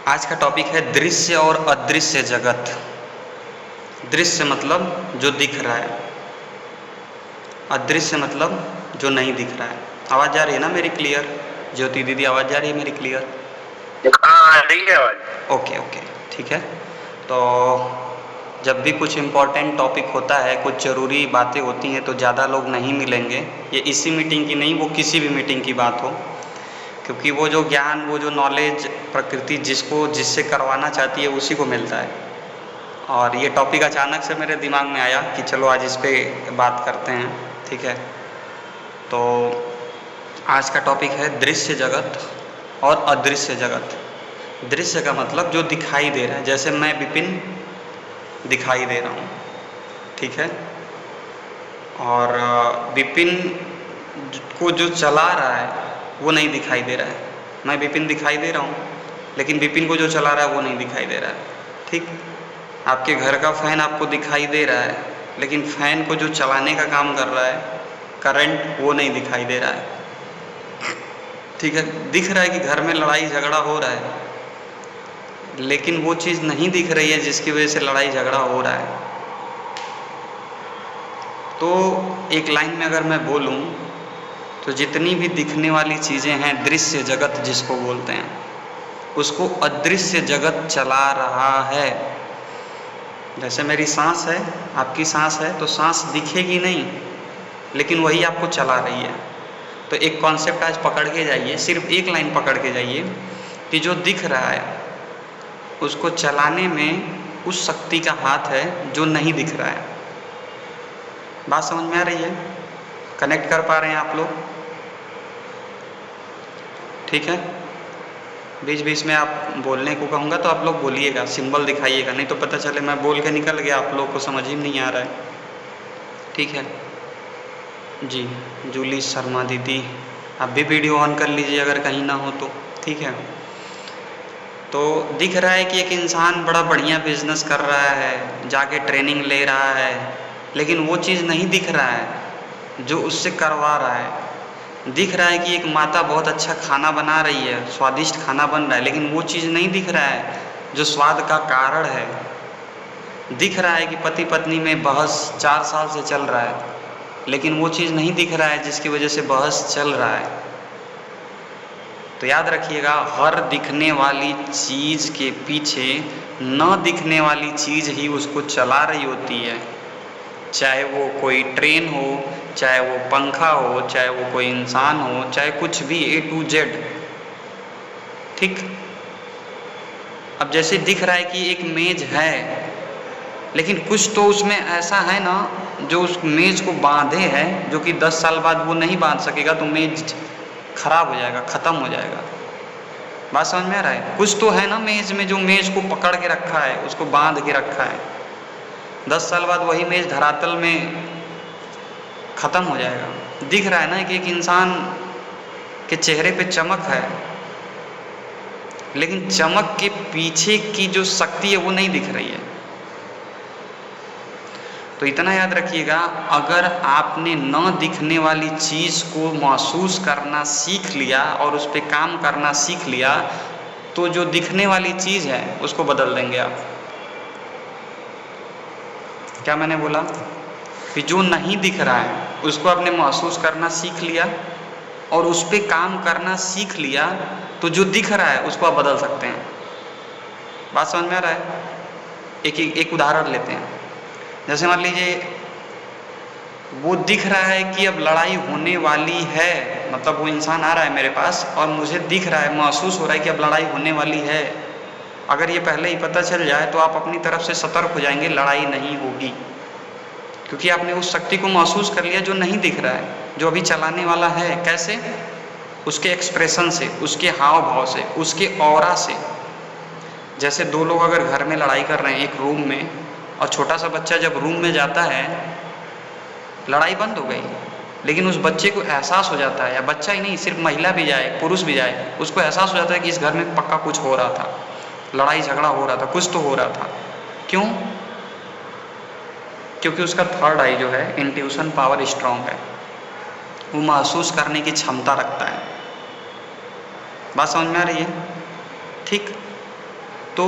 आज का टॉपिक है दृश्य और अदृश्य जगत। दृश्य मतलब जो दिख रहा है, अदृश्य मतलब जो नहीं दिख रहा है। आवाज़ जा रही है ना मेरी क्लियर? ज्योति दीदी आवाज़ जा रही है मेरी क्लियर? हाँ, आ रही है आवाज़। ओके ओके, ठीक है। तो जब भी कुछ इम्पोर्टेंट टॉपिक होता है, कुछ ज़रूरी बातें होती हैं तो ज़्यादा लोग नहीं मिलेंगे। ये इसी मीटिंग की नहीं, वो किसी भी मीटिंग की बात हो, क्योंकि वो जो ज्ञान, वो जो नॉलेज प्रकृति जिससे करवाना चाहती है उसी को मिलता है। और ये टॉपिक अचानक से मेरे दिमाग में आया कि चलो आज इस पर बात करते हैं, ठीक है। तो आज का टॉपिक है दृश्य जगत और अदृश्य जगत। दृश्य का मतलब जो दिखाई दे रहा है, जैसे मैं विपिन दिखाई दे रहा हूँ, ठीक है। और विपिन को जो चला रहा है वो नहीं दिखाई दे रहा है। मैं विपिन दिखाई दे रहा हूँ, लेकिन विपिन को जो चला रहा है वो नहीं दिखाई दे रहा है, ठीक। आपके घर का फ़ैन आपको दिखाई दे रहा है, लेकिन फ़ैन को जो चलाने का काम कर रहा है, करंट, वो नहीं दिखाई दे रहा है, ठीक है। दिख रहा है कि घर में लड़ाई झगड़ा हो रहा है, लेकिन वो चीज़ नहीं दिख रही है जिसकी वजह से लड़ाई झगड़ा हो रहा है। तो एक लाइन में अगर मैं बोलूँ तो जितनी भी दिखने वाली चीज़ें हैं, दृश्य जगत जिसको बोलते हैं, उसको अदृश्य जगत चला रहा है। जैसे मेरी सांस है, आपकी सांस है, तो सांस दिखेगी नहीं, लेकिन वही आपको चला रही है। तो एक कॉन्सेप्ट आज पकड़ के जाइए, सिर्फ एक लाइन पकड़ के जाइए कि जो दिख रहा है उसको चलाने में उस शक्ति का हाथ है जो नहीं दिख रहा है। बात समझ में आ रही है? कनेक्ट कर पा रहे हैं आप लोग? ठीक है। बीच बीच में आप बोलने को कहूँगा तो आप लोग बोलिएगा, सिंबल दिखाइएगा, नहीं तो पता चले मैं बोल के निकल गया, आप लोग को समझ ही नहीं आ रहा है, ठीक है जी। जूली शर्मा दीदी, आप भी वीडियो ऑन कर लीजिए अगर कहीं ना हो तो, ठीक है। तो दिख रहा है कि एक इंसान बड़ा बढ़िया बिजनेस कर रहा है, जाके ट्रेनिंग ले रहा है, लेकिन वो चीज़ नहीं दिख रहा है जो उससे करवा रहा है। दिख रहा है कि एक माता बहुत अच्छा खाना बना रही है, स्वादिष्ट खाना बन रहा है, लेकिन वो चीज़ नहीं दिख रहा है जो स्वाद का कारण है। दिख रहा है कि पति पत्नी में बहस 4 साल से चल रहा है, लेकिन वो चीज़ नहीं दिख रहा है जिसकी वजह से बहस चल रहा है। तो याद रखिएगा, हर दिखने वाली चीज़ के पीछे न दिखने वाली चीज़ ही उसको चला रही होती है। चाहे वो कोई ट्रेन हो, चाहे वो पंखा हो, चाहे वो कोई इंसान हो, चाहे कुछ भी, A to Z, ठीक। अब जैसे दिख रहा है कि एक मेज है, लेकिन कुछ तो उसमें ऐसा है ना जो उस मेज को बांधे है, जो कि 10 साल बाद वो नहीं बांध सकेगा, तो मेज खराब हो जाएगा, ख़त्म हो जाएगा। बात समझ में आ रहा है? कुछ तो है ना मेज में जो मेज को पकड़ के रखा है, उसको बांध के रखा है। 10 साल बाद वही मेज धरातल में ख़त्म हो जाएगा। दिख रहा है ना कि एक इंसान के चेहरे पे चमक है, लेकिन चमक के पीछे की जो शक्ति है वो नहीं दिख रही है। तो इतना याद रखिएगा, अगर आपने न दिखने वाली चीज़ को महसूस करना सीख लिया और उस पर काम करना सीख लिया, तो जो दिखने वाली चीज़ है उसको बदल देंगे आप। क्या मैंने बोला? कि जो नहीं दिख रहा है उसको आपने महसूस करना सीख लिया और उस पर काम करना सीख लिया, तो जो दिख रहा है उसको आप बदल सकते हैं। बात समझ में आ रहा है? एक उदाहरण लेते हैं। जैसे मान लीजिए वो दिख रहा है कि अब लड़ाई होने वाली है, मतलब वो इंसान आ रहा है मेरे पास और मुझे दिख रहा है, महसूस हो रहा है कि अब लड़ाई होने वाली है। अगर ये पहले ही पता चल जाए तो आप अपनी तरफ से सतर्क हो जाएंगे, लड़ाई नहीं होगी, क्योंकि आपने उस शक्ति को महसूस कर लिया जो नहीं दिख रहा है, जो अभी चलाने वाला है। कैसे? उसके एक्सप्रेशन से, उसके हाव भाव से, उसके ऑरा से। जैसे दो लोग अगर घर में लड़ाई कर रहे हैं एक रूम में, और छोटा सा बच्चा जब रूम में जाता है, लड़ाई बंद हो गई, लेकिन उस बच्चे को एहसास हो जाता है, या बच्चा ही नहीं, सिर्फ महिला भी जाए, पुरुष भी जाए, उसको एहसास हो जाता है कि इस घर में पक्का कुछ हो रहा था, लड़ाई झगड़ा हो रहा था, कुछ तो हो रहा था। क्यों? क्योंकि उसका थर्ड आई जो है, इंट्यूशन पावर स्ट्रांग है, वो महसूस करने की क्षमता रखता है। बात समझ में आ रही है? ठीक। तो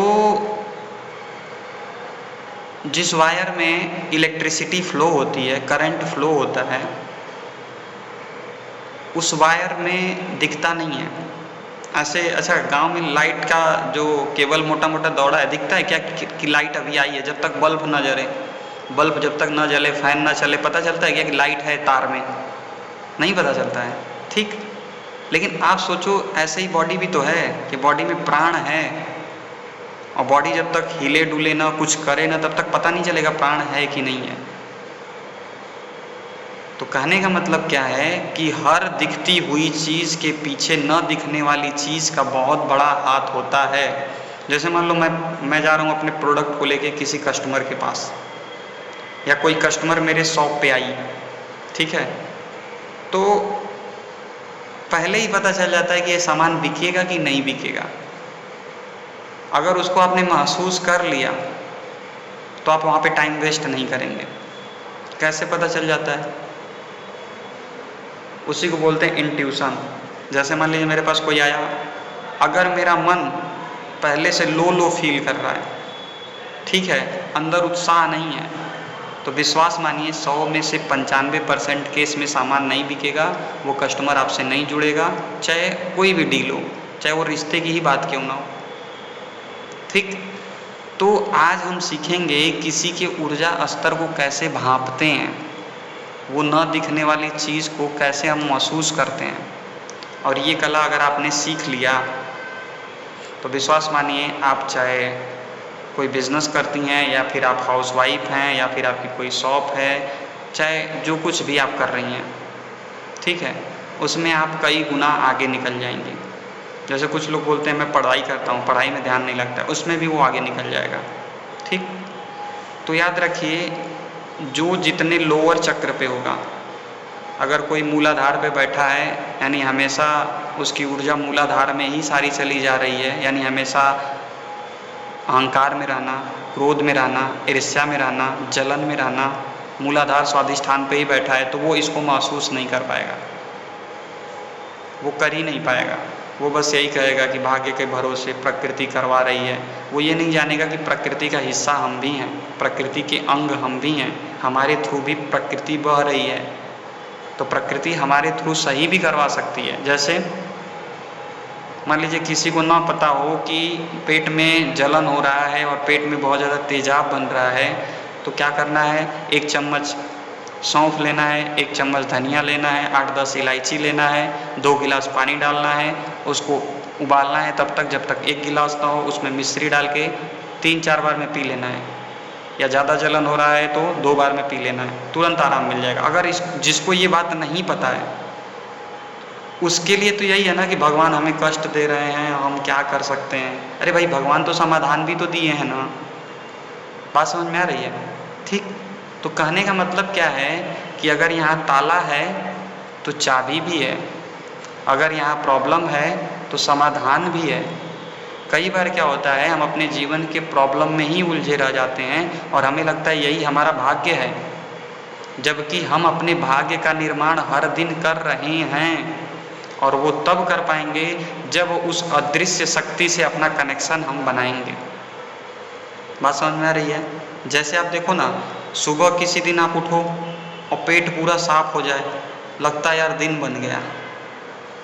जिस वायर में इलेक्ट्रिसिटी फ्लो होती है, करंट फ्लो होता है, उस वायर में दिखता नहीं है ऐसे। अच्छा, गांव में लाइट का जो केबल मोटा मोटा दौड़ा है, दिखता है क्या कि लाइट अभी आई है? जब तक बल्ब ना जले, बल्ब जब तक ना जले, फैन ना चले, पता चलता है क्या कि लाइट है तार में? नहीं पता चलता है। ठीक, लेकिन आप सोचो ऐसे ही बॉडी भी तो है कि बॉडी में प्राण है, और बॉडी जब तक हिले डुले ना, कुछ करे ना, तब तक पता नहीं चलेगा प्राण है कि नहीं है। तो कहने का मतलब क्या है कि हर दिखती हुई चीज़ के पीछे न दिखने वाली चीज़ का बहुत बड़ा हाथ होता है। जैसे मान लो मैं जा रहा हूँ अपने प्रोडक्ट को लेके किसी कस्टमर के पास, या कोई कस्टमर मेरे शॉप पे आई, ठीक है, तो पहले ही पता चल जाता है कि ये सामान बिकेगा कि नहीं बिकेगा। अगर उसको आपने महसूस कर लिया तो आप वहाँ पे टाइम वेस्ट नहीं करेंगे। कैसे पता चल जाता है? उसी को बोलते हैं इंट्यूशन। जैसे मान लीजिए मेरे पास कोई आया, अगर मेरा मन पहले से लो फील कर रहा है, ठीक है, अंदर उत्साह नहीं है, तो विश्वास मानिए 100 में से 95% केस में सामान नहीं बिकेगा, वो कस्टमर आपसे नहीं जुड़ेगा, चाहे कोई भी डील हो, चाहे वो रिश्ते की ही बात क्यों ना हो। ठीक, तो आज हम सीखेंगे किसी के ऊर्जा स्तर को कैसे भांपते हैं, वो न दिखने वाली चीज़ को कैसे हम महसूस करते हैं। और ये कला अगर आपने सीख लिया तो विश्वास मानिए, आप चाहे कोई बिज़नेस करती हैं, या फिर आप हाउसवाइफ हैं, या फिर आपकी कोई शॉप है, चाहे जो कुछ भी आप कर रही हैं, ठीक है, उसमें आप कई गुना आगे निकल जाएंगे। जैसे कुछ लोग बोलते हैं मैं पढ़ाई करता हूँ, पढ़ाई में ध्यान नहीं लगता, उसमें भी वो आगे निकल जाएगा। ठीक, तो याद रखिए, जो जितने लोअर चक्र पे होगा, अगर कोई मूलाधार पे बैठा है, यानी हमेशा उसकी ऊर्जा मूलाधार में ही सारी चली जा रही है, यानी हमेशा अहंकार में रहना, क्रोध में रहना, ईर्ष्या में रहना, जलन में रहना, मूलाधार स्वाधिष्ठान पे ही बैठा है, तो वो इसको महसूस नहीं कर पाएगा, वो कर ही नहीं पाएगा। वो बस यही कहेगा कि भाग्य के भरोसे प्रकृति करवा रही है। वो ये नहीं जानेगा कि प्रकृति का हिस्सा हम भी हैं, प्रकृति के अंग हम भी हैं, हमारे थ्रू भी प्रकृति बह रही है, तो प्रकृति हमारे थ्रू सही भी करवा सकती है। जैसे मान लीजिए किसी को ना पता हो कि पेट में जलन हो रहा है और पेट में बहुत ज़्यादा तेजाब बन रहा है, तो क्या करना है? 1 चम्मच सौंफ लेना है, 1 चम्मच धनिया लेना है, 8-10 इलायची लेना है, 2 गिलास पानी डालना है, उसको उबालना है तब तक जब तक 1 गिलास ना हो, उसमें मिश्री डाल के 3-4 बार में पी लेना है। या ज़्यादा जलन हो रहा है तो 2 बार में पी लेना है, तुरंत आराम मिल जाएगा। अगर जिसको ये बात नहीं पता है, उसके लिए तो यही है ना कि भगवान हमें कष्ट दे रहे हैं, हम क्या कर सकते हैं। अरे भाई, भगवान तो समाधान भी तो दिए हैं ना। बात समझ में आ रही है? ठीक, तो कहने का मतलब क्या है कि अगर यहाँ ताला है तो चाबी भी है, अगर यहाँ प्रॉब्लम है तो समाधान भी है। कई बार क्या होता है, हम अपने जीवन के प्रॉब्लम में ही उलझे रह जाते हैं और हमें लगता है यही हमारा भाग्य है, जबकि हम अपने भाग्य का निर्माण हर दिन कर रहे हैं, और वो तब कर पाएंगे जब उस अदृश्य शक्ति से अपना कनेक्शन हम बनाएंगे। बात समझ में आ रही है? जैसे आप देखो ना, सुबह किसी दिन आप उठो और पेट पूरा साफ हो जाए, लगता है यार दिन बन गया।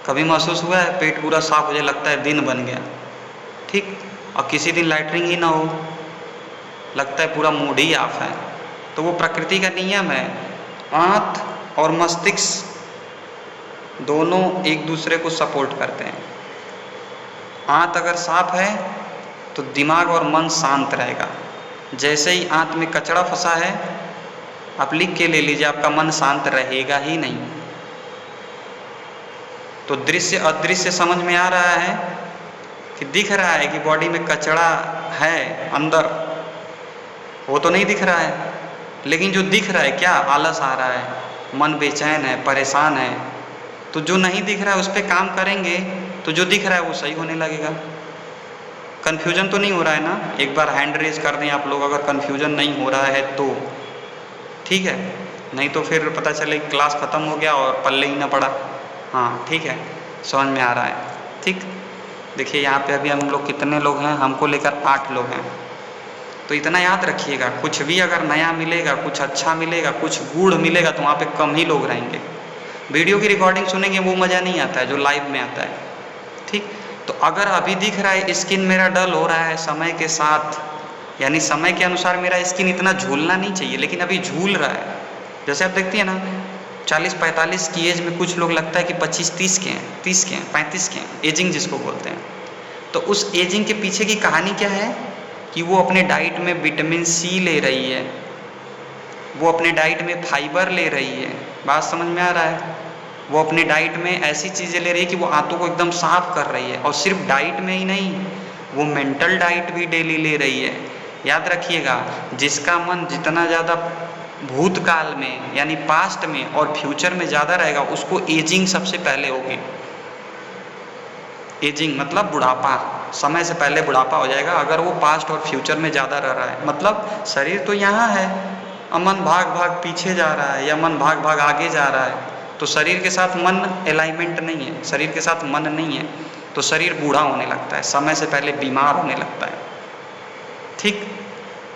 कभी महसूस हुआ है पेट पूरा साफ हो जाए, लगता है दिन बन गया? ठीक, और किसी दिन लैट्रिन ही ना हो, लगता है पूरा मूड ही ऑफ है। तो वो प्रकृति का नियम है, आंत और मस्तिष्क दोनों एक दूसरे को सपोर्ट करते हैं। आंत अगर साफ है तो दिमाग और मन शांत रहेगा। जैसे ही आंत में कचरा फंसा है, आप लिख के ले लीजिए, आपका मन शांत रहेगा ही नहीं। तो दृश्य अदृश्य समझ में आ रहा है कि दिख रहा है कि बॉडी में कचरा है अंदर, वो तो नहीं दिख रहा है, लेकिन जो दिख रहा है क्या? आलस आ रहा है, मन बेचैन है, परेशान है। तो जो नहीं दिख रहा है उस पर काम करेंगे तो जो दिख रहा है वो सही होने लगेगा। कन्फ्यूजन तो नहीं हो रहा है ना? एक बार हैंड रेज कर दें आप लोग, अगर कन्फ्यूजन नहीं हो रहा है तो ठीक है, नहीं तो फिर पता चले क्लास ख़त्म हो गया और पल्ले ही ना पड़ा। हाँ ठीक है, समझ में आ रहा है। ठीक, देखिए यहाँ पे अभी हम लोग कितने लोग हैं, हमको लेकर 8 लोग हैं। तो इतना याद रखिएगा, कुछ भी अगर नया मिलेगा, कुछ अच्छा मिलेगा, कुछ गूढ़ मिलेगा तो वहाँ पे कम ही लोग रहेंगे। वीडियो की रिकॉर्डिंग सुनेंगे वो मज़ा नहीं आता है जो लाइव में आता है। ठीक, तो अगर अभी दिख रहा है स्किन मेरा डल हो रहा है समय के साथ, यानी समय के अनुसार मेरा स्किन इतना झूलना नहीं चाहिए, लेकिन अभी झूल रहा है। जैसे आप देखती हैं ना 40-45 की एज में कुछ लोग लगता है कि 25-30 के हैं, 30 के हैं, 35 के हैं, एजिंग जिसको बोलते हैं। तो उस एजिंग के पीछे की कहानी क्या है कि वो अपने डाइट में विटामिन सी ले रही है, वो अपने डाइट में फाइबर ले रही है। बात समझ में आ रहा है? वो अपने डाइट में ऐसी चीज़ें ले रही है कि वो आंतों को एकदम साफ कर रही है। और सिर्फ डाइट में ही नहीं, वो मेंटल डाइट भी डेली ले रही है। याद रखिएगा, जिसका मन जितना ज़्यादा भूतकाल में यानी पास्ट में और फ्यूचर में ज़्यादा रहेगा, उसको एजिंग सबसे पहले होगी। एजिंग मतलब बुढ़ापा, समय से पहले बुढ़ापा हो जाएगा अगर वो पास्ट और फ्यूचर में ज़्यादा रह रहा है। मतलब शरीर तो यहाँ है, मन भाग भाग पीछे जा रहा है या मन भाग भाग आगे जा रहा है, तो शरीर के साथ मन अलाइनमेंट नहीं है, शरीर के साथ मन नहीं है, तो शरीर बूढ़ा होने लगता है, समय से पहले बीमार होने लगता है। ठीक,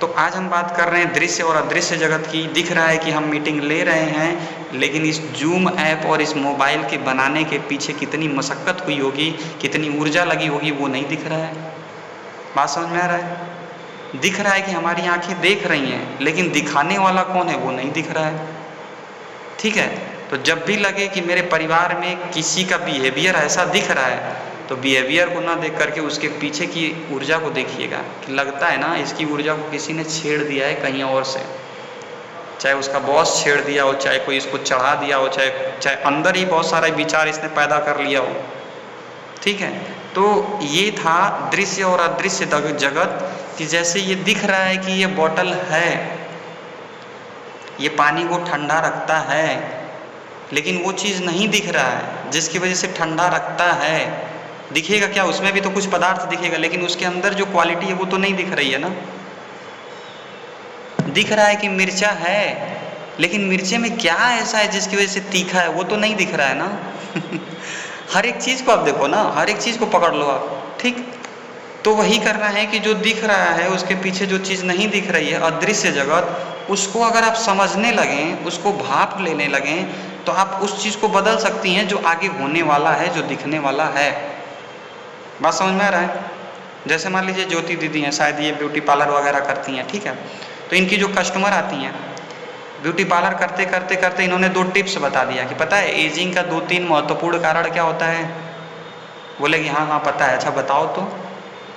तो आज हम बात कर रहे हैं दृश्य और अदृश्य जगत की। दिख रहा है कि हम मीटिंग ले रहे हैं, लेकिन इस जूम ऐप और इस मोबाइल के बनाने के पीछे कितनी मशक्क़त हुई होगी, कितनी ऊर्जा लगी होगी, वो नहीं दिख रहा है। बात समझ में आ रहा है? दिख रहा है कि हमारी आंखें देख रही हैं, लेकिन दिखाने वाला कौन है वो नहीं दिख रहा है। ठीक है, तो जब भी लगे कि मेरे परिवार में किसी का बिहेवियर ऐसा दिख रहा है, तो बिहेवियर को ना देख करके उसके पीछे की ऊर्जा को देखिएगा कि लगता है ना इसकी ऊर्जा को किसी ने छेड़ दिया है कहीं और से, चाहे उसका बॉस छेड़ दिया हो, चाहे कोई इसको चढ़ा दिया हो, चाहे अंदर ही बहुत सारा विचार इसने पैदा कर लिया हो। ठीक है, तो ये था दृश्य और अदृश्य जगत कि जैसे ये दिख रहा है कि ये बॉटल है, ये पानी को ठंडा रखता है, लेकिन वो चीज़ नहीं दिख रहा है जिसकी वजह से ठंडा रखता है। दिखेगा क्या? उसमें भी तो कुछ पदार्थ दिखेगा, लेकिन उसके अंदर जो क्वालिटी है वो तो नहीं दिख रही है ना। दिख रहा है कि मिर्चा है, लेकिन मिर्चे में क्या ऐसा है जिसकी वजह से तीखा है, वो तो नहीं दिख रहा है ना। हर एक चीज़ को आप देखो ना, हर एक चीज़ को पकड़ लो आप। ठीक, तो वही करना है कि जो दिख रहा है उसके पीछे जो चीज़ नहीं दिख रही है, अदृश्य जगत, उसको अगर आप समझने लगें, उसको भाप लेने लगें, तो आप उस चीज़ को बदल सकती हैं जो आगे होने वाला है, जो दिखने वाला है। बात समझ में आ रहा है? जैसे मान लीजिए ज्योति दीदी हैं, शायद ये ब्यूटी पार्लर वगैरह करती हैं। ठीक है, तो इनकी जो कस्टमर आती हैं, ब्यूटी पार्लर करते करते करते इन्होंने 2 टिप्स बता दिया कि पता है एजिंग का 2-3 महत्वपूर्ण कारण क्या होता है। बोले कि हाँ हाँ पता है। अच्छा बताओ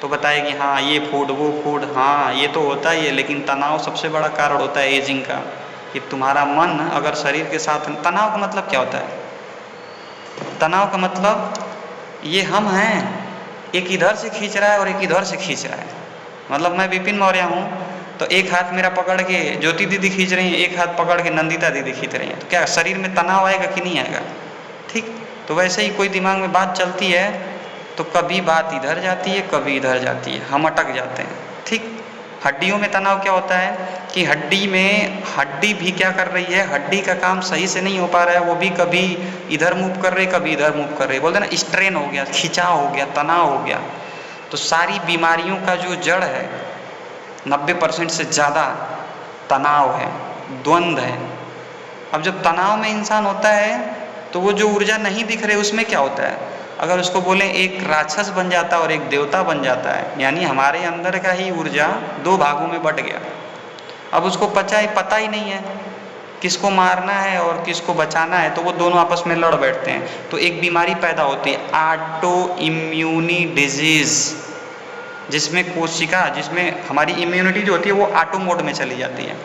तो बताए कि हाँ ये फूड वो फूड, हाँ ये तो होता ही है, लेकिन तनाव सबसे बड़ा कारण होता है एजिंग का। कि तुम्हारा मन अगर शरीर के साथ, तनाव का मतलब क्या होता है? तनाव का मतलब ये हम हैं, एक इधर से खींच रहा है और एक इधर से खींच रहा है। मतलब मैं विपिन मौर्य हूँ, तो एक हाथ मेरा पकड़ के ज्योति दीदी खींच रही हैं, एक हाथ पकड़ के नंदिता दीदी खींच रही हैं, तो क्या शरीर में तनाव आएगा कि नहीं आएगा? ठीक, तो वैसे ही कोई दिमाग में बात चलती है तो कभी बात इधर जाती है, कभी इधर जाती है, हम अटक जाते हैं। ठीक, हड्डियों में तनाव क्या होता है कि हड्डी भी क्या कर रही है, हड्डी का काम सही से नहीं हो पा रहा है, वो भी कभी इधर मूव कर रही है, कभी इधर मूव कर रही है। बोलते हैं ना स्ट्रेन हो गया, खिंचाव हो गया, तनाव हो गया। तो सारी बीमारियों का जो जड़ है 90% से ज़्यादा तनाव है, द्वंद्व है। अब जब तनाव में इंसान होता है तो वो जो ऊर्जा नहीं दिख रही उसमें क्या होता है, अगर उसको बोलें एक राक्षस बन जाता है और एक देवता बन जाता है, यानी हमारे अंदर का ही ऊर्जा 2 भागों में बट गया। अब उसको पता ही नहीं है किसको मारना है और किसको बचाना है, तो वो दोनों आपस में लड़ बैठते हैं। तो एक बीमारी पैदा होती है ऑटो इम्यूनी डिजीज़, जिसमें हमारी इम्यूनिटी जो होती है वो ऑटो मोड में चली जाती है।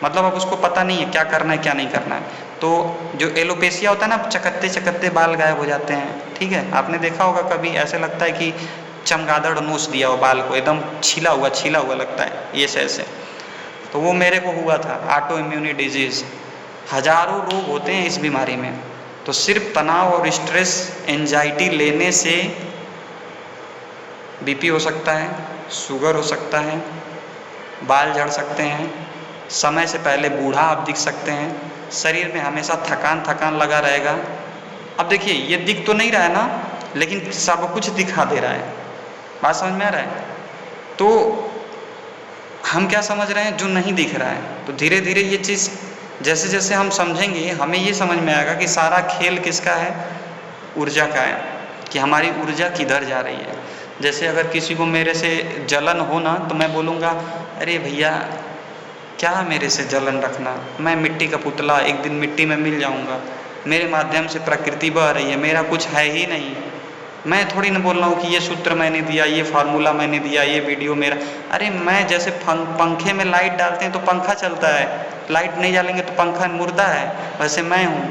मतलब अब उसको पता नहीं है क्या करना है क्या नहीं करना है। तो जो एलोपेशिया होता है ना, चकत्ते चकत्ते बाल गायब हो जाते हैं। ठीक है, आपने देखा होगा कभी, ऐसे लगता है कि चमगादड़ नोच दिया हो बाल को, एकदम छिला हुआ लगता है ये ऐसे। तो वो मेरे को हुआ था, ऑटो इम्यूनी डिजीज़। हजारों रोग होते हैं इस बीमारी में। तो सिर्फ तनाव और स्ट्रेस, एंजाइटी लेने से बीपी हो सकता है, शुगर हो सकता है, बाल झड़ सकते हैं, समय से पहले बूढ़ा आप दिख सकते हैं, शरीर में हमेशा थकान लगा रहेगा। अब देखिए ये दिख तो नहीं रहा है ना, लेकिन सब कुछ दिखा दे रहा है। बात समझ में आ रहा है? तो हम क्या समझ रहे हैं, जो नहीं दिख रहा है। तो धीरे धीरे ये चीज़ जैसे जैसे हम समझेंगे हमें ये समझ में आएगा कि सारा खेल किसका है, ऊर्जा का है, कि हमारी ऊर्जा किधर जा रही है। जैसे अगर किसी को मेरे से जलन हो ना, तो मैं बोलूँगा अरे भैया क्या मेरे से जलन रखना, मैं मिट्टी का पुतला, एक दिन मिट्टी में मिल जाऊँगा, मेरे माध्यम से प्रकृति बह रही है, मेरा कुछ है ही नहीं। मैं थोड़ी ना बोल रहा हूँ कि ये सूत्र मैंने दिया, ये फार्मूला मैंने दिया, ये वीडियो मेरा। अरे मैं जैसे पंखे में लाइट डालते हैं तो पंखा चलता है, लाइट नहीं डालेंगे तो पंखा मुर्दा है, वैसे मैं हूँ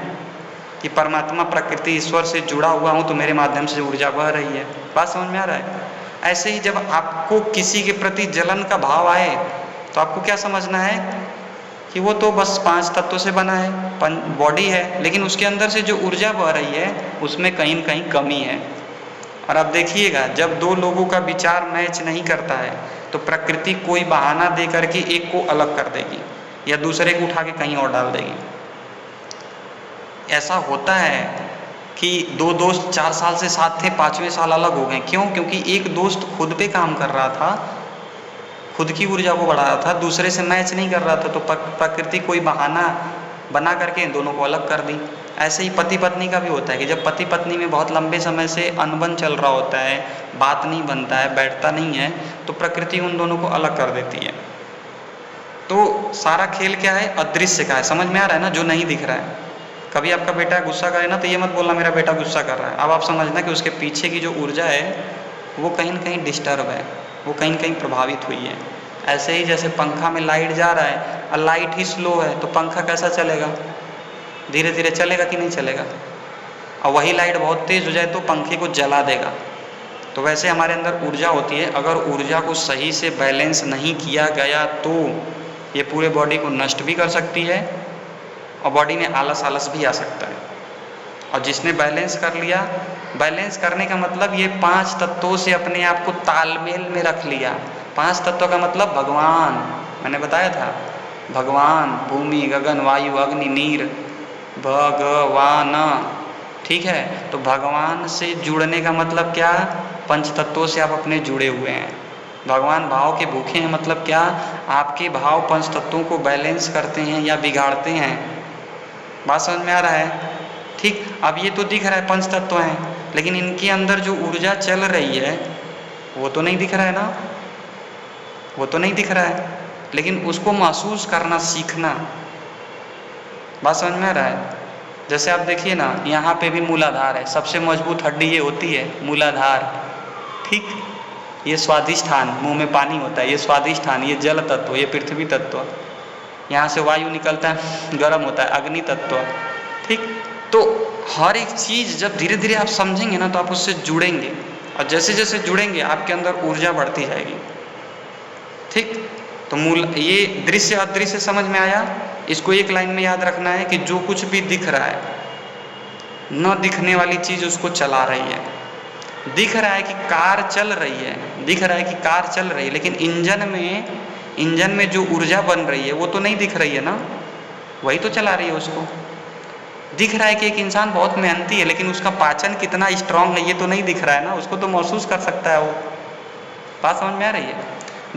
कि परमात्मा प्रकृति ईश्वर से जुड़ा हुआ हूँ, तो मेरे माध्यम से ऊर्जा बह रही है। बात समझ में आ रहा है? ऐसे ही जब आपको किसी के प्रति जलन का भाव आए तो आपको क्या समझना है कि वो तो बस 5 तत्वों से बना है, बॉडी है, लेकिन उसके अंदर से जो ऊर्जा बह रही है उसमें कहीं न कहीं कमी है। और अब देखिएगा, जब दो लोगों का विचार मैच नहीं करता है तो प्रकृति कोई बहाना दे करके एक को अलग कर देगी या दूसरे को उठा के कहीं और डाल देगी। ऐसा होता है कि दो दोस्त 4 साल से साथ थे, 5वें साल अलग हो गए। क्यों? क्योंकि एक दोस्त खुद पे काम कर रहा था, खुद की ऊर्जा को बढ़ा रहा था, दूसरे से मैच नहीं कर रहा था, तो प्रकृति कोई बहाना बना करके इन दोनों को अलग कर दी। ऐसे ही पति पत्नी का भी होता है कि जब पति पत्नी में बहुत लंबे समय से अनबन चल रहा होता है, बात नहीं बनता है, बैठता नहीं है, तो प्रकृति उन दोनों को अलग कर देती है। तो सारा खेल क्या है, अदृश्य का है। समझ में आ रहा है ना, जो नहीं दिख रहा है। कभी आपका बेटा गुस्सा करे ना, तो ये मत बोलना मेरा बेटा गुस्सा कर रहा है। अब आप समझना कि उसके पीछे की जो ऊर्जा है वो कहीं न कहीं डिस्टर्ब है, वो कहीं न कहीं प्रभावित हुई है। ऐसे ही जैसे पंखा में लाइट जा रहा है और लाइट ही स्लो है, तो पंखा कैसा चलेगा? धीरे धीरे चलेगा कि नहीं चलेगा? और वही लाइट बहुत तेज़ हो जाए तो पंखे को जला देगा। तो वैसे हमारे अंदर ऊर्जा होती है, अगर ऊर्जा को सही से बैलेंस नहीं किया गया तो ये पूरे बॉडी को नष्ट भी कर सकती है और बॉडी में आलस भी आ सकता है। और जिसने बैलेंस कर लिया, बैलेंस करने का मतलब ये 5 तत्वों से अपने आप को तालमेल में रख लिया। 5 तत्वों का मतलब भगवान, मैंने बताया था, भगवान, भूमि, गगन, वायु, अग्नि, नीर, भगवान। ठीक है, तो भगवान से जुड़ने का मतलब क्या? 5 तत्वों से आप अपने जुड़े हुए हैं। भगवान भाव के भूखे हैं, मतलब क्या? आपके भाव 5 तत्वों को बैलेंस करते हैं या बिगाड़ते हैं। बात समझ में आ रहा है? ठीक। अब ये तो दिख रहा है 5 तत्व हैं, लेकिन इनके अंदर जो ऊर्जा चल रही है वो तो नहीं दिख रहा है ना, वो तो नहीं दिख रहा है, लेकिन उसको महसूस करना सीखना। बात समझ में आ रहा है? जैसे आप देखिए ना, यहाँ पे भी मूलाधार है, सबसे मजबूत हड्डी ये होती है मूलाधार। ठीक, ये स्वादिष्ठान, मुंह में पानी होता है, ये स्वादिष्ठान, ये जल तत्व, ये पृथ्वी तत्व, यहाँ से वायु निकलता है, गर्म होता है, अग्नि तत्व। ठीक, तो हर एक चीज़ जब धीरे धीरे आप समझेंगे ना, तो आप उससे जुड़ेंगे, और जैसे जैसे जुड़ेंगे आपके अंदर ऊर्जा बढ़ती जाएगी। ठीक, तो मूल ये दृश्य अदृश्य समझ में आया। इसको एक लाइन में याद रखना है कि जो कुछ भी दिख रहा है, न दिखने वाली चीज़ उसको चला रही है। दिख रहा है कि कार चल रही है, दिख रहा है कि कार चल रही है, लेकिन इंजन में जो ऊर्जा बन रही है वो तो नहीं दिख रही है ना, वही तो चला रही है उसको। दिख रहा है कि एक इंसान बहुत मेहनती है, लेकिन उसका पाचन कितना स्ट्रांग है ये तो नहीं दिख रहा है ना, उसको तो महसूस कर सकता है वो। बात समझ में आ रही है?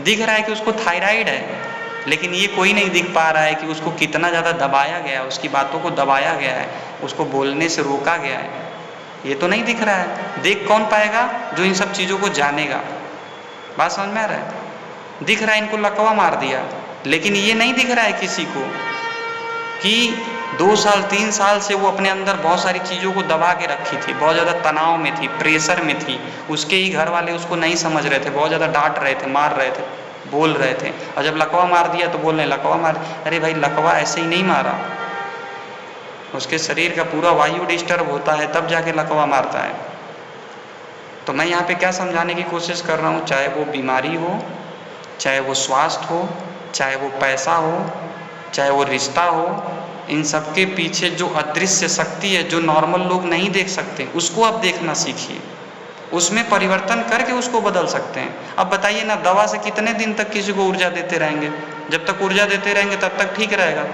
दिख रहा है कि उसको थायराइड है, लेकिन ये कोई नहीं दिख पा रहा है कि उसको कितना ज़्यादा दबाया गया है, उसकी बातों को दबाया गया है, उसको बोलने से रोका गया है, ये तो नहीं दिख रहा है। देख कौन पाएगा? जो इन सब चीज़ों को जानेगा। बात समझ में आ रहा है? दिख रहा है इनको लकवा मार दिया, लेकिन ये नहीं दिख रहा है किसी को कि 2 साल 3 साल से वो अपने अंदर बहुत सारी चीज़ों को दबा के रखी थी, बहुत ज़्यादा तनाव में थी, प्रेशर में थी, उसके ही घर वाले उसको नहीं समझ रहे थे, बहुत ज़्यादा डांट रहे थे, मार रहे थे, बोल रहे थे, और जब लकवा मार दिया तो बोल रहे लकवा मार। अरे भाई, लकवा ऐसे ही नहीं मारा, उसके शरीर का पूरा वायु डिस्टर्ब होता है तब जाके लकवा मारता है। तो मैं यहाँ पे क्या समझाने की कोशिश कर रहा हूँ, चाहे वो बीमारी हो, चाहे वो स्वास्थ्य हो, चाहे वो पैसा हो, चाहे वो रिश्ता हो, इन सब के पीछे जो अदृश्य शक्ति है, जो नॉर्मल लोग नहीं देख सकते, उसको आप देखना सीखिए, उसमें परिवर्तन करके उसको बदल सकते हैं। अब बताइए ना, दवा से कितने दिन तक किसी को ऊर्जा देते रहेंगे? जब तक ऊर्जा देते रहेंगे तब तक ठीक रहेगा,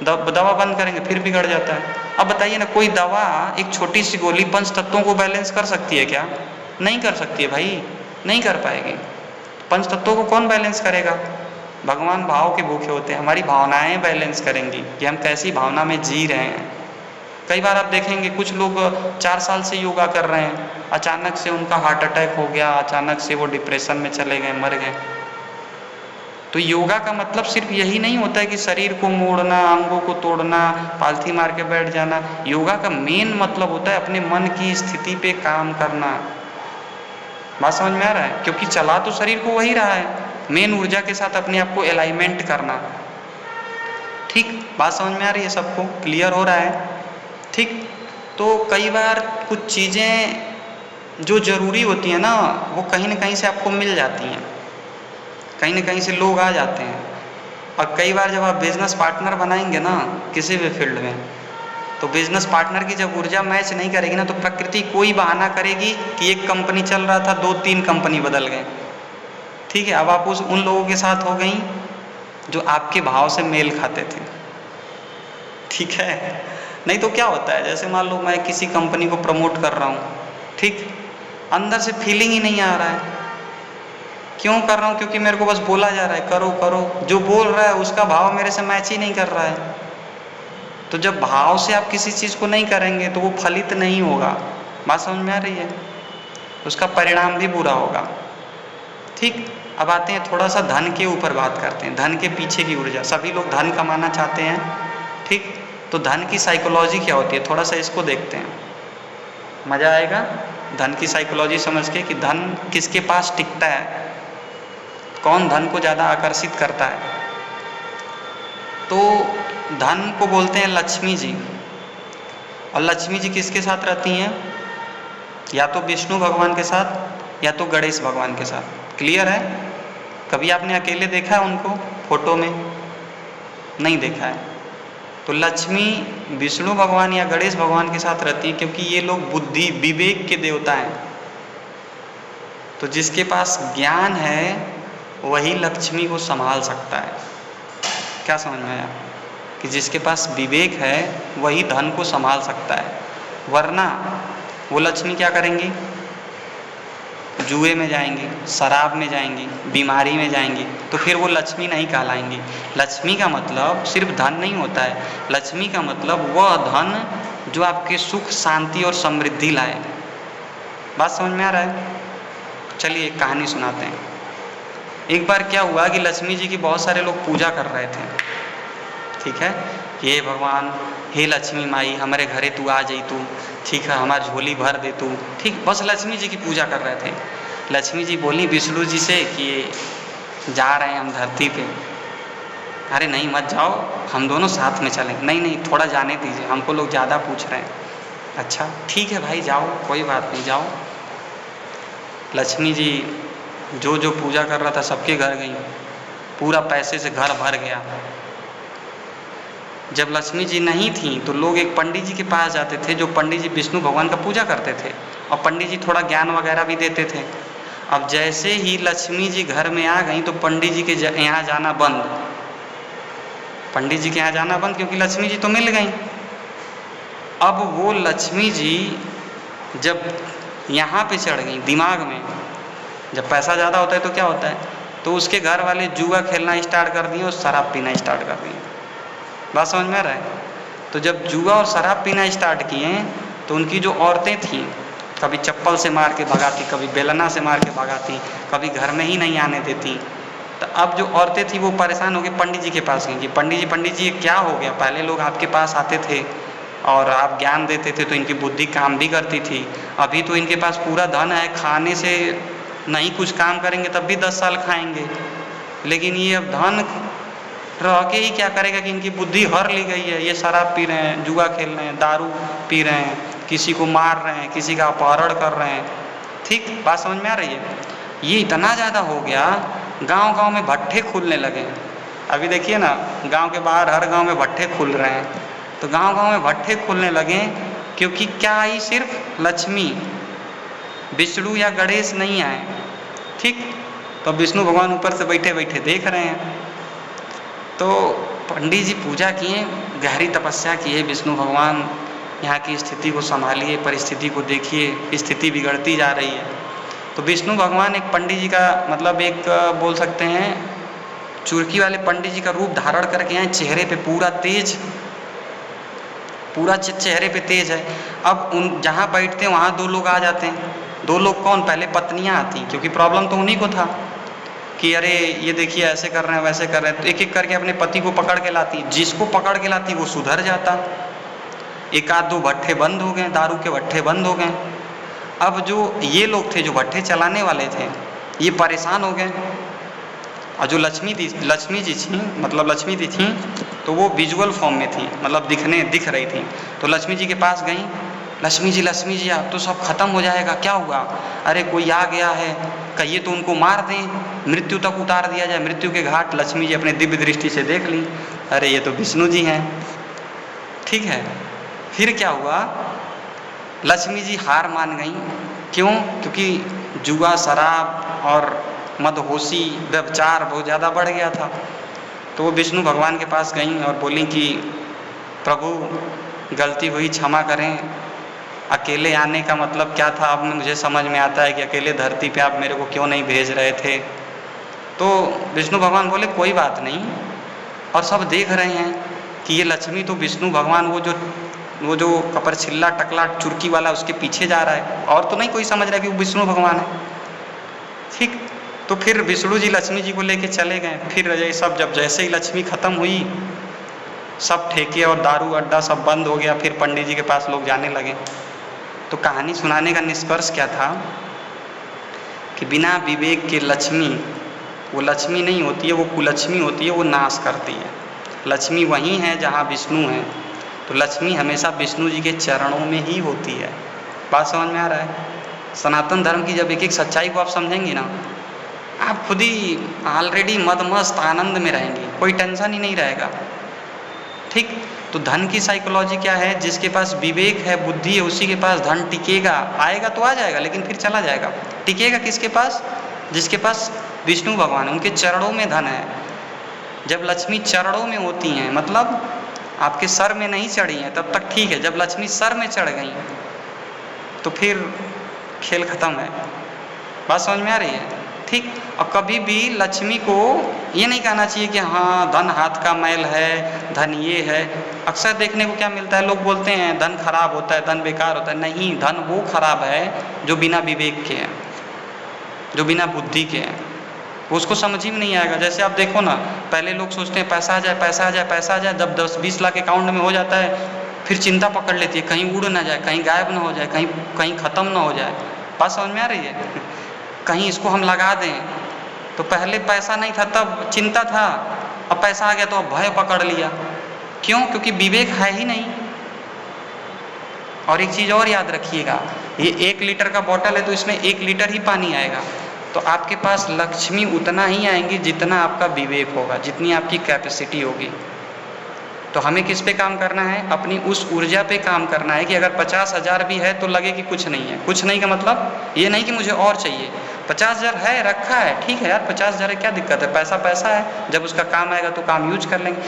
दवा बंद करेंगे फिर बिगड़ जाता है। अब बताइए ना, कोई दवा, एक छोटी सी गोली 5 तत्वों को बैलेंस कर सकती है क्या? नहीं कर सकती है भाई। नहीं कर पाएगी। पंच तत्वों को कौन बैलेंस करेगा? भगवान भाव के भूखे होते हैं, हमारी भावनाएं बैलेंस करेंगी कि हम कैसी भावना में जी रहे हैं। कई बार आप देखेंगे कुछ लोग 4 साल से योगा कर रहे हैं, अचानक से उनका हार्ट अटैक हो गया, अचानक से वो डिप्रेशन में चले गए, मर गए। तो योगा का मतलब सिर्फ यही नहीं होता है कि शरीर को मोड़ना, अंगों को तोड़ना, पालथी मार के बैठ जाना। योगा का मेन मतलब होता है अपने मन की स्थिति पे काम करना। बात समझ में आ रहा है? क्योंकि चला तो शरीर को वही रहा है, मेन ऊर्जा के साथ अपने आप को अलाइनमेंट करना। ठीक, बात समझ में आ रही है? सबको क्लियर हो रहा है? ठीक। तो कई बार कुछ चीज़ें जो ज़रूरी होती हैं ना, वो कहीं ना कहीं से आपको मिल जाती हैं, कहीं ना कहीं से लोग आ जाते हैं। और कई बार जब आप बिजनेस पार्टनर बनाएंगे ना किसी भी फील्ड में, तो बिजनेस पार्टनर की जब ऊर्जा मैच नहीं करेगी ना, तो प्रकृति कोई बहाना करेगी कि एक कंपनी चल रहा था, 2-3 कंपनी बदल गए। ठीक है, अब आप उन लोगों के साथ हो गई जो आपके भाव से मेल खाते थे। ठीक है, नहीं तो क्या होता है, जैसे मान लो मैं किसी कंपनी को प्रमोट कर रहा हूँ, ठीक, अंदर से फीलिंग ही नहीं आ रहा है। क्यों कर रहा हूँ? क्योंकि मेरे को बस बोला जा रहा है करो करो, जो बोल रहा है उसका भाव मेरे से मैच ही नहीं कर रहा है। तो जब भाव से आप किसी चीज़ को नहीं करेंगे तो वो फलित नहीं होगा। बात समझ में आ रही है? उसका परिणाम भी बुरा होगा। ठीक, अब आते हैं थोड़ा सा धन के ऊपर बात करते हैं, धन के पीछे की ऊर्जा। सभी लोग धन कमाना चाहते हैं, ठीक, तो धन की साइकोलॉजी क्या होती है, थोड़ा सा इसको देखते हैं, मज़ा आएगा धन की साइकोलॉजी समझ के कि धन किसके पास टिकता है, कौन धन को ज़्यादा आकर्षित करता है। तो धन को बोलते हैं लक्ष्मी जी, और लक्ष्मी जी किसके साथ रहती हैं? या तो विष्णु भगवान के साथ या तो गणेश भगवान के साथ। क्लियर है? कभी आपने अकेले देखा है उनको फोटो में? नहीं देखा है। तो लक्ष्मी विष्णु भगवान या गणेश भगवान के साथ रहती है, क्योंकि ये लोग बुद्धि विवेक के देवता हैं। तो जिसके पास ज्ञान है वही लक्ष्मी को संभाल सकता है। क्या समझ में आया? कि जिसके पास विवेक है वही धन को संभाल सकता है, वरना वो लक्ष्मी क्या करेंगी? जुए में जाएंगी, शराब में जाएंगी, बीमारी में जाएंगी, तो फिर वो लक्ष्मी नहीं कहलाएंगी। लक्ष्मी का मतलब सिर्फ धन नहीं होता है, लक्ष्मी का मतलब वह धन जो आपके सुख, शांति और समृद्धि लाए। बात समझ में आ रहा है? चलिए एक कहानी सुनाते हैं। एक बार क्या हुआ कि लक्ष्मी जी की बहुत सारे लोग पूजा कर रहे थे। ठीक है, हे भगवान, हे लक्ष्मी माई, हमारे घरे तू आ जाई तू, ठीक है, हमारी झोली भर दे तू, ठीक, बस लक्ष्मी जी की पूजा कर रहे थे। लक्ष्मी जी बोली विष्णु जी से कि जा रहे हैं हम धरती पे। अरे नहीं मत जाओ, हम दोनों साथ में चलें। नहीं नहीं, थोड़ा जाने दीजिए, हमको लोग ज़्यादा पूछ रहे हैं। अच्छा ठीक है भाई जाओ, कोई बात नहीं, जाओ। लक्ष्मी जी जो जो पूजा कर रहा था सबके घर गई, पूरा पैसे से घर भर गया। जब लक्ष्मी जी नहीं थी तो लोग एक पंडित जी के पास जाते थे, जो पंडित जी विष्णु भगवान का पूजा करते थे, और पंडित जी थोड़ा ज्ञान वगैरह भी देते थे। अब जैसे ही लक्ष्मी जी घर में आ गई तो पंडित जी के यहाँ जाना बंद, पंडित जी के यहाँ जाना बंद, क्योंकि लक्ष्मी जी तो मिल गई। अब वो लक्ष्मी जी जब यहाँ पे चढ़ गई, दिमाग में जब पैसा ज़्यादा होता है तो क्या होता है, तो उसके घर वाले जुआ खेलना स्टार्ट कर दिए और शराब पीना स्टार्ट कर दिए। बात समझ में आ रहा है? तो जब जुआ और शराब पीना स्टार्ट किए तो उनकी जो औरतें थीं, कभी चप्पल से मार के भगाती, कभी बेलना से मार के भगाती, कभी घर में ही नहीं आने देती। तो अब जो औरतें थी वो परेशान हो गई, पंडित जी के पास गई कि पंडित जी ये क्या हो गया? पहले लोग आपके पास आते थे और आप ज्ञान देते थे तो इनकी बुद्धि काम भी करती थी, अभी तो इनके पास पूरा धन है, खाने से नहीं कुछ काम करेंगे तब भी 10 साल खाएंगे, लेकिन ये अब धन रह के ही क्या करेगा कि इनकी बुद्धि हर ली गई है, ये शराब पी रहे हैं, जुआ खेल रहे हैं, दारू पी रहे हैं, किसी को मार रहे हैं, किसी का अपहरण कर रहे हैं। ठीक, बात समझ में आ रही है? ये इतना ज़्यादा हो गया, गांव-गांव में भट्ठे खुलने लगे। अभी देखिए ना, गांव के बाहर हर गांव में भट्ठे खुल रहे हैं, तो गांव-गांव में भट्ठे खुलने लगे, क्योंकि क्या आई? सिर्फ लक्ष्मी, विष्णु या गणेश नहीं आए। ठीक, तो विष्णु भगवान ऊपर से बैठे बैठे देख रहे हैं। तो पंडित जी पूजा किए, गहरी तपस्या किए, विष्णु भगवान यहाँ की स्थिति को संभालिए, परिस्थिति को देखिए, स्थिति बिगड़ती जा रही है। तो विष्णु भगवान एक पंडित जी का मतलब एक बोल सकते हैं चुरकी वाले पंडित जी का रूप धारण करके आए, चेहरे पे पूरा तेज, पूरा चेहरे पे तेज है। अब उन जहाँ बैठते हैं वहाँ दो लोग आ जाते हैं। दो लोग कौन? पहले पत्नियाँ आती, क्योंकि प्रॉब्लम तो उन्हीं को था कि अरे ये देखिए ऐसे कर रहे हैं वैसे कर रहे हैं, तो एक एक करके अपने पति को पकड़ के लाती। जिसको पकड़ के लाती वो सुधर जाता, एक आध दो भट्ठे बंद हो गए, दारू के भट्ठे बंद हो गए। अब जो ये लोग थे जो भट्ठे चलाने वाले थे ये परेशान हो गए, और जो लक्ष्मी जी थी मतलब लक्ष्मी जी थी तो वो विजुअल फॉर्म में थी, मतलब दिख रही थी। तो लक्ष्मी जी के पास गई, लक्ष्मी जी अब तो सब खत्म हो जाएगा, क्या हुआ? अरे कोई आ गया है, कहिए तो उनको मार दें, मृत्यु तक उतार दिया जाए, मृत्यु के घाट। लक्ष्मी जी अपने दिव्य दृष्टि से देख ली, अरे ये तो विष्णु जी हैं। ठीक है, फिर क्या हुआ? लक्ष्मी जी हार मान गई। क्यों? क्योंकि जुआ, शराब और मदहोशी, व्यभिचार बहुत ज़्यादा बढ़ गया था। तो वो विष्णु भगवान के पास गईं और बोली कि प्रभु गलती हुई, क्षमा करें, अकेले आने का मतलब क्या था? अब मुझे समझ में आता है कि अकेले धरती पे आप मेरे को क्यों नहीं भेज रहे थे। तो विष्णु भगवान बोले कोई बात नहीं, और सब देख रहे हैं कि ये लक्ष्मी तो विष्णु भगवान वो जो कपरछिल्ला टकला चुरकी वाला उसके पीछे जा रहा है, और तो नहीं कोई समझ रहा है कि वो विष्णु भगवान है। ठीक, तो फिर विष्णु जी लक्ष्मी जी को लेके चले गए। फिर ये सब जब जैसे ही लक्ष्मी खत्म हुई, सब ठेके और दारू अड्डा सब बंद हो गया, फिर पंडित जी के पास लोग जाने लगे। तो कहानी सुनाने का निष्कर्ष क्या था कि बिना विवेक के लक्ष्मी वो लक्ष्मी नहीं होती है, वो कुलक्ष्मी होती है, वो नाश करती है। लक्ष्मी वहीं है जहाँ विष्णु है, तो लक्ष्मी हमेशा विष्णु जी के चरणों में ही होती है। बात समझ में आ रहा है? सनातन धर्म की जब एक एक सच्चाई को आप समझेंगे ना, आप खुद ही ऑलरेडी मदमस्त आनंद में रहेंगे, कोई टेंशन ही नहीं रहेगा। ठीक, तो धन की साइकोलॉजी क्या है? जिसके पास विवेक है, बुद्धि है, उसी के पास धन टिकेगा। आएगा तो आ जाएगा, लेकिन फिर चला जाएगा। टिकेगा किसके पास? जिसके पास विष्णु भगवान है, उनके चरणों में धन है। जब लक्ष्मी चरणों में होती हैं, मतलब आपके सर में नहीं चढ़ी हैं तब तक ठीक है, जब लक्ष्मी सर में चढ़ गई तो फिर खेल खत्म है। बात समझ में आ रही है? ठीक, और कभी भी लक्ष्मी को ये नहीं कहना चाहिए कि हाँ धन हाथ का मैल है, धन ये है। अक्सर देखने को क्या मिलता है, लोग बोलते हैं धन खराब होता है, धन बेकार होता है। नहीं, धन वो खराब है जो बिना विवेक के है, जो बिना बुद्धि के हैं, उसको समझ ही में नहीं आएगा। जैसे आप देखो ना, पहले लोग सोचते हैं पैसा आ जाए पैसा आ जाए पैसा आ जाए, जब 10-20 लाख अकाउंट में हो जाता है फिर चिंता पकड़ लेती है, कहीं उड़ ना जाए, कहीं गायब ना हो जाए, कहीं ख़त्म ना हो जाए। बात समझ में आ रही है? कहीं इसको हम लगा दें। तो पहले पैसा नहीं था तब चिंता था, अब पैसा आ गया तो अब भय पकड़ लिया। क्यों? क्योंकि विवेक है ही नहीं। और एक चीज़ और याद रखिएगा, ये 1 लीटर का बॉटल है तो इसमें 1 लीटर ही पानी आएगा। तो आपके पास लक्ष्मी उतना ही आएंगी जितना आपका विवेक होगा, जितनी आपकी कैपेसिटी होगी। तो हमें किस पे काम करना है? अपनी उस ऊर्जा पे काम करना है कि अगर 50,000 भी है तो लगे कि कुछ नहीं है। कुछ नहीं का मतलब ये नहीं कि मुझे और चाहिए। 50,000 है, रखा है, ठीक है यार, 50,000 है, क्या दिक्कत है? पैसा पैसा है, जब उसका काम आएगा तो काम यूज कर लेंगे।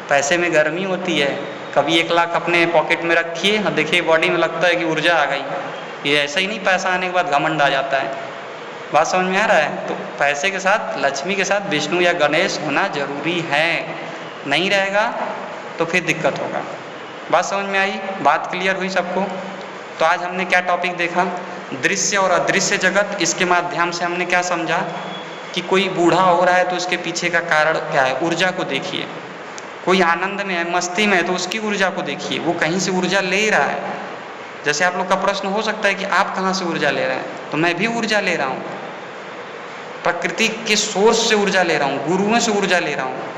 पैसे में गर्मी होती है, कभी 1 लाख अपने पॉकेट में रखिए और देखिए बॉडी में लगता है कि ऊर्जा आ गई। ये ऐसा ही नहीं, पैसा आने के बाद घमंड आ जाता है। बात समझ में आ रहा है? तो पैसे के साथ, लक्ष्मी के साथ विष्णु या गणेश होना जरूरी है। नहीं रहेगा तो फिर दिक्कत होगा। बात समझ में आई? बात क्लियर हुई सबको? तो आज हमने क्या टॉपिक देखा? दृश्य और अदृश्य जगत। इसके माध्यम से हमने क्या समझा कि कोई बूढ़ा हो रहा है तो उसके पीछे का कारण क्या है? ऊर्जा को देखिए। कोई आनंद में है, मस्ती में है, तो उसकी ऊर्जा को देखिए, वो कहीं से ऊर्जा ले रहा है। जैसे आप लोग का प्रश्न हो सकता है कि आप कहाँ से ऊर्जा ले रहे हैं, तो मैं भी ऊर्जा ले रहा हूँ, प्रकृति के सोर्स से ऊर्जा ले रहा हूँ, गुरुओं से ऊर्जा ले रहा हूँ।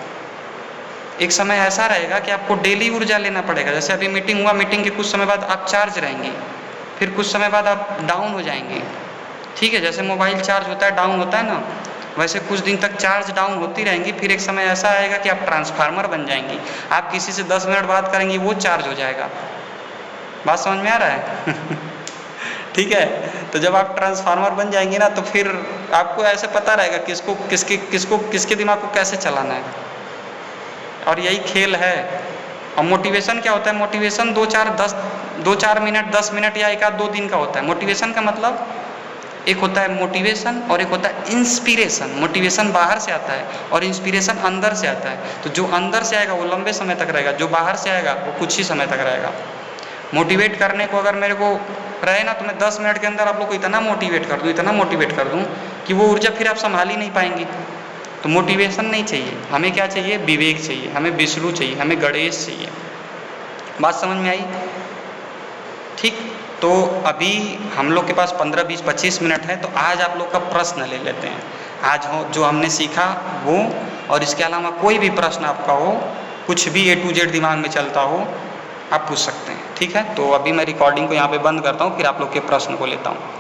एक समय ऐसा रहेगा कि आपको डेली ऊर्जा लेना पड़ेगा। जैसे अभी मीटिंग हुआ, मीटिंग के कुछ समय बाद आप चार्ज रहेंगे, फिर कुछ समय बाद आप डाउन हो जाएंगे। ठीक है, जैसे मोबाइल चार्ज होता है डाउन होता है ना, वैसे कुछ दिन तक चार्ज डाउन होती रहेंगी। फिर एक समय ऐसा आएगा कि आप ट्रांसफार्मर बन जाएंगी। आप किसी से 10 मिनट बात करेंगी, वो चार्ज हो जाएगा। बात समझ में आ रहा है? ठीक है, तो जब आप ट्रांसफार्मर बन जाएंगे ना, तो फिर आपको ऐसे पता रहेगा किसके दिमाग को कैसे चलाना है। और यही खेल है। और मोटिवेशन क्या होता है? मोटिवेशन 2-4 मिनट, 10 मिनट या 1-2 दिन का होता है। मोटिवेशन का मतलब एक होता है मोटिवेशन और एक होता है इंस्पिरेशन। मोटिवेशन बाहर से आता है और इंस्पिरेशन अंदर से आता है। तो जो अंदर से आएगा वो लंबे समय तक रहेगा, जो बाहर से आएगा वो कुछ ही समय तक रहेगा। मोटिवेट करने को अगर मेरे को रहे ना, तो मैं 10 मिनट के अंदर आप लोग को इतना मोटिवेट कर दूँ, इतना मोटिवेट कर दूँ कि वो ऊर्जा फिर आप संभाल ही नहीं पाएंगी। तो मोटिवेशन नहीं चाहिए हमें, क्या चाहिए? विवेक चाहिए, हमें विष्णु चाहिए, हमें गणेश चाहिए। बात समझ में आई? ठीक, तो अभी हम लोग के पास 15, 20, 25 मिनट है, तो आज आप लोग का प्रश्न ले लेते हैं। आज हो जो हमने सीखा वो, और इसके अलावा कोई भी प्रश्न आपका हो, कुछ भी A to Z दिमाग में चलता हो, आप पूछ सकते हैं। ठीक है, तो अभी मैं रिकॉर्डिंग को यहाँ पे बंद करता हूँ, फिर आप लोग के प्रश्न को लेता हूँ।